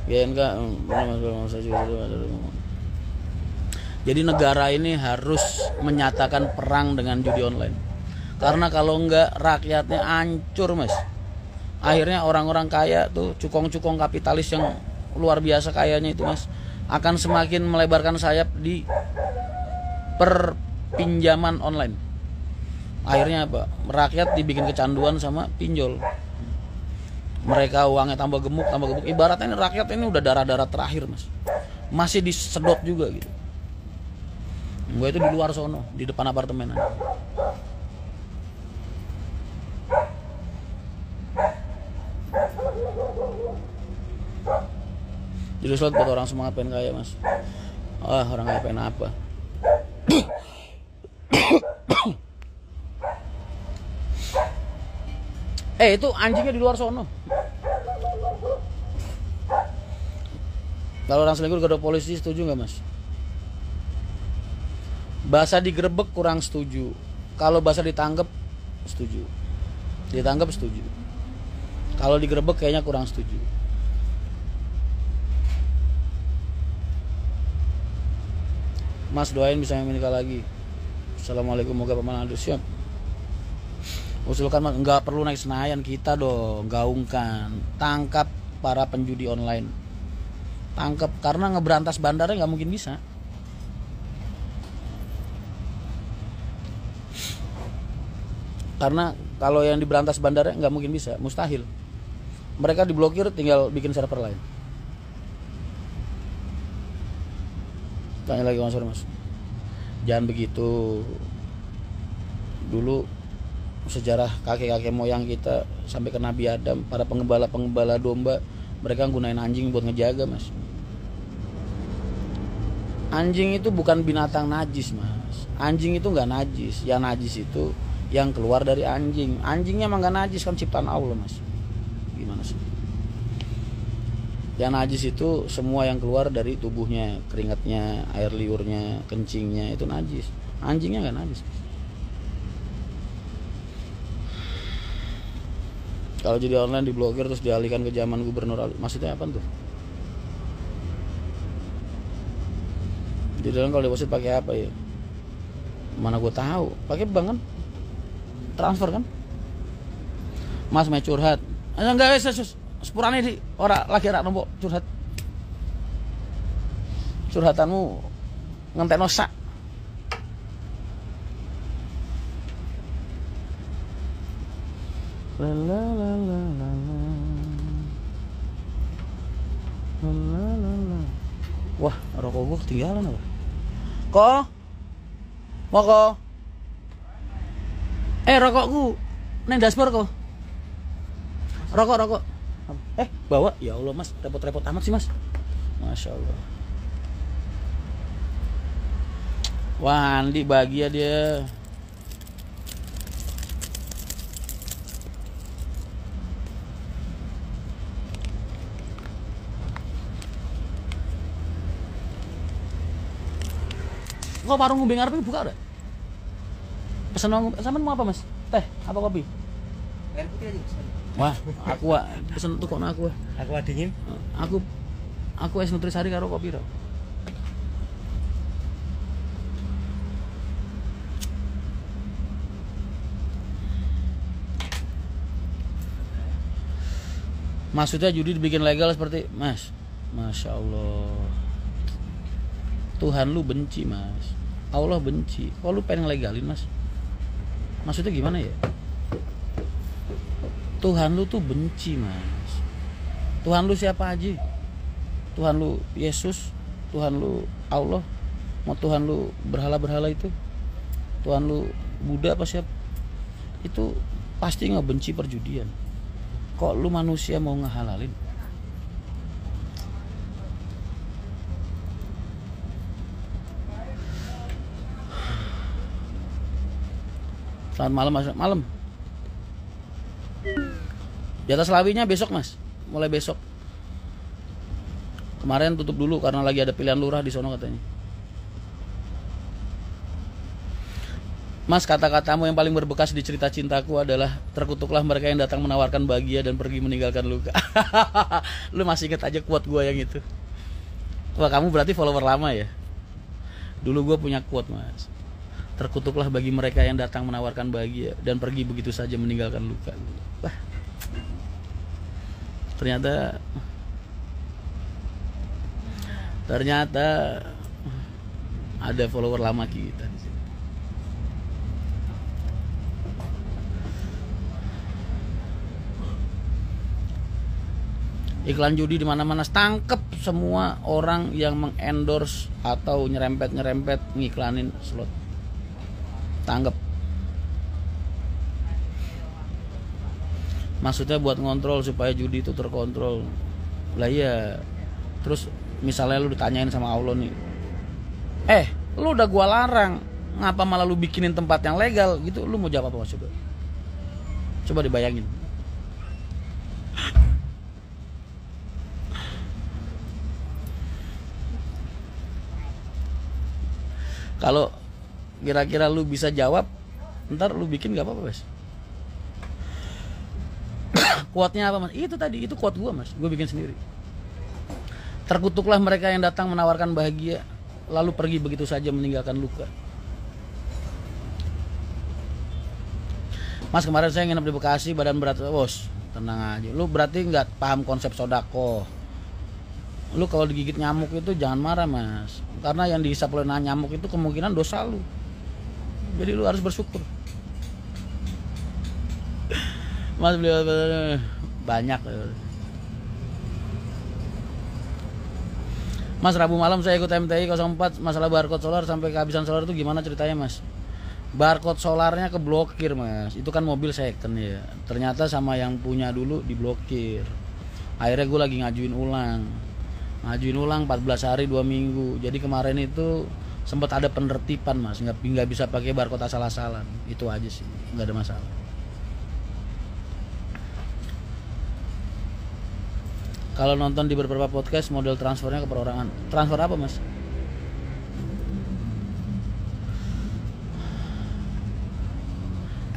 GNK. Jadi negara ini harus menyatakan perang dengan judi online. Karena kalau enggak rakyatnya hancur, Mas. Akhirnya orang-orang kaya tuh, cukong-cukong kapitalis yang luar biasa kayanya itu, Mas, akan semakin melebarkan sayap di perpinjaman online. Akhirnya apa? Rakyat dibikin kecanduan sama pinjol. Mereka uangnya tambah gemuk. Ibaratnya ini rakyat ini udah darah-darah terakhir, Mas. Masih disedot juga gitu. Gue itu di luar sono, di depan apartemen aja. Jadi slot buat orang semangat pengen kaya, Mas. Orang kaya pengen apa? Itu anjingnya di luar sono. Kalau orang selingkuh gak ada polisi, setuju nggak, Mas? Bahasa digerebek kurang setuju. Kalau bahasa ditangkep, setuju. Ditangkep setuju. Kalau digerebek kayaknya kurang setuju. Mas doain bisa menikah lagi. Assalamualaikum, moga paman adus. Siap. Usulkan, Mas, nggak perlu naik Senayan, kita dong gaungkan, tangkap para penjudi online, tangkap, karena ngeberantas bandarnya nggak mungkin bisa. Karena kalau yang diberantas bandarnya nggak mungkin bisa, mustahil. Mereka diblokir, tinggal bikin server lain. Tanya lagi, Mas. Jangan begitu. Dulu sejarah kakek-kakek moyang kita sampai ke Nabi Adam, para penggembala domba, mereka gunain anjing buat ngejaga, Mas. Anjing itu bukan binatang najis, Mas. Anjing itu nggak najis. Yang najis itu yang keluar dari anjing. Anjingnya emang nggak najis, kan ciptaan Allah, Mas. Gimana sih? Yang najis itu semua yang keluar dari tubuhnya, keringatnya, air liurnya, kencingnya, itu najis. Anjingnya nggak najis. Kalau jadi online diblokir terus dialihkan ke zaman Gubernur Ali, maksudnya apa tuh? Di dalam kalau deposit pakai apa ya? Mana gue tahu? Pakai bank kan? Transfer kan? Mas mau curhat? Enggak, sepurane di ora lagi rak nombok curhat. Curhatanmu ngentekno sak. La la la la la la. La la la. Wah, rokok gua ketinggalan apa? Kok? Mau kok? Rokokku neng dashboard kok. Rokok. Bawa. Ya Allah, Mas, repot-repot amat sih, Mas. Masya Allah. Wah, Andi bahagia dia. Kok warung ngombe ngarep buka udah? Pesen sama mau apa, Mas? Teh apa kopi? Air putih aja. Wah, aku pesen tuh kok aku. Aku dingin. Aku es nutrisari karo kopi ro. Maksudnya judi dibikin legal seperti, Mas? Masya Allah. Tuhan lu benci, Mas. Allah benci. Kok lu pengen legalin, Mas? Maksudnya gimana ya? Tuhan lu tuh benci, Mas. Tuhan lu siapa aja? Tuhan lu Yesus, Tuhan lu Allah, mau Tuhan lu berhala-berhala itu, Tuhan lu Buddha apa siapa? Itu pasti ngebenci perjudian. Kok lu manusia mau ngehalalin? Selamat malam. Di atas lawinya besok, Mas. Mulai besok. Kemarin tutup dulu karena lagi ada pilihan lurah di sono katanya. Mas, kata-katamu yang paling berbekas di cerita cintaku adalah terkutuklah mereka yang datang menawarkan bahagia dan pergi meninggalkan luka. Lu masih inget aja quote gue yang itu. Wah, kamu berarti follower lama ya. Dulu gue punya quote, Mas. Terkutuklah bagi mereka yang datang menawarkan bahagia dan pergi begitu saja meninggalkan luka. Wah. Ternyata ada follower lama kita di sini. Iklan judi di mana-mana, tangkep semua orang yang mengendorse atau nyerempet ngiklanin slot. Tangkep. Maksudnya buat ngontrol supaya judi itu terkontrol. Lah iya. Terus misalnya lu ditanyain sama Allah nih, lu udah gua larang, ngapa malah lu bikinin tempat yang legal gitu? Lu mau jawab apa, Mas? Coba dibayangin. Kalau kira-kira lu bisa jawab, ntar lu bikin gak apa-apa, Mas. Quote-nya apa, Mas? Itu tadi, itu quote gua, Mas. Gua bikin sendiri. Terkutuklah mereka yang datang menawarkan bahagia, lalu pergi begitu saja meninggalkan luka. Mas, kemarin saya nginep di Bekasi, badan berat, bos. Tenang aja. Lu berarti nggak paham konsep sodako. Lu kalau digigit nyamuk itu jangan marah, Mas. Karena yang dihisap oleh nyamuk itu kemungkinan dosa lu. Jadi lu harus bersyukur. Mas, beliau banyak. Mas, Rabu malam saya ikut MTI 04 masalah barcode solar sampai kehabisan solar itu gimana ceritanya, Mas? Barcode solarnya keblokir, Mas. Itu kan mobil second ya. Ternyata sama yang punya dulu diblokir. Akhirnya gue lagi ngajuin ulang 14 hari 2 minggu. Jadi kemarin itu sempat ada penertiban, Mas. Nggak bisa pakai barcode asal-asalan. Itu aja sih, nggak ada masalah. Kalau nonton di beberapa podcast model transfernya ke perorangan. Transfer apa, Mas?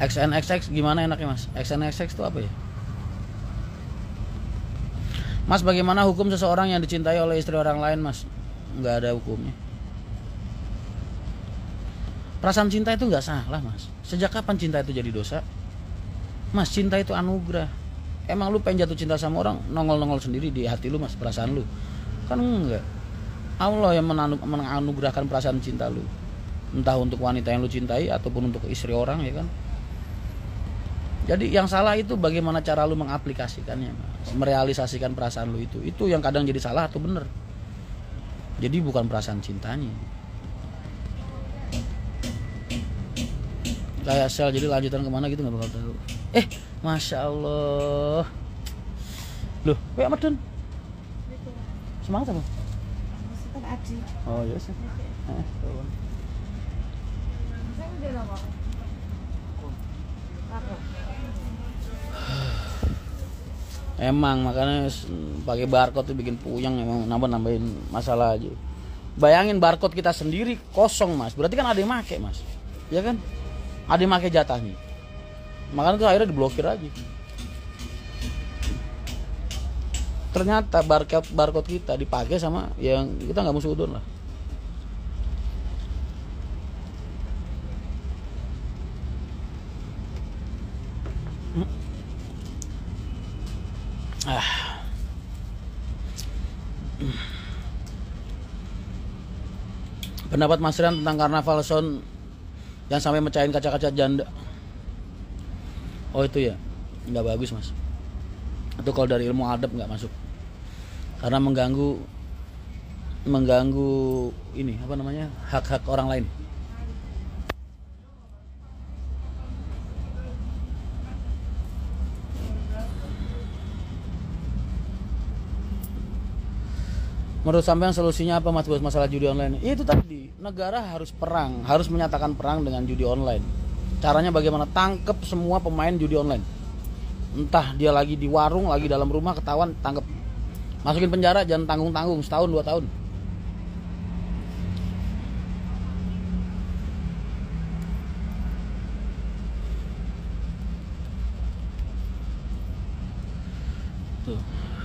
XNXX gimana enaknya, Mas? XNXX itu apa ya? Mas, bagaimana hukum seseorang yang dicintai oleh istri orang lain, Mas? Nggak ada hukumnya. Perasaan cinta itu nggak salah, Mas. Sejak kapan cinta itu jadi dosa? Mas, cinta itu anugerah. Emang lu pengen jatuh cinta sama orang, nongol-nongol sendiri di hati lu, Mas, perasaan lu? Kan enggak. Allah yang menganugerahkan perasaan cinta lu. Entah untuk wanita yang lu cintai ataupun untuk istri orang, ya kan? Jadi yang salah itu bagaimana cara lu mengaplikasikannya, Mas. Merealisasikan perasaan lu itu. Itu yang kadang jadi salah atau bener. Jadi bukan perasaan cintanya. Kayak sel, jadi lanjutan kemana gitu nggak bakal tahu. Masya Allah. Loh, kayak Madun. Semangat apa? Oh iya sih. Emang makanya pakai barcode tuh bikin puyeng, emang nambahin masalah aja. Bayangin barcode kita sendiri kosong, Mas. Berarti kan ada yang make, Mas. Ya kan? Ada yang make jatahnya. Makanya tuh akhirnya diblokir aja. Ternyata barcode kita dipakai sama yang kita nggak musudon lah. Pendapat Mas Rian tentang karnaval sound yang sampai mecahin kaca-kaca janda. Oh itu ya, nggak bagus, Mas. Itu kalau dari ilmu adab nggak masuk, karena mengganggu ini apa namanya, hak-hak orang lain. Menurut sampean solusinya apa, Mas, buat masalah judi online? Itu tadi, negara harus perang, harus menyatakan perang dengan judi online. Caranya bagaimana? Tangkep semua pemain judi online. Entah dia lagi di warung, lagi dalam rumah, ketahuan, tangkep. Masukin penjara, jangan tanggung-tanggung, setahun 2 tahun. Tuh.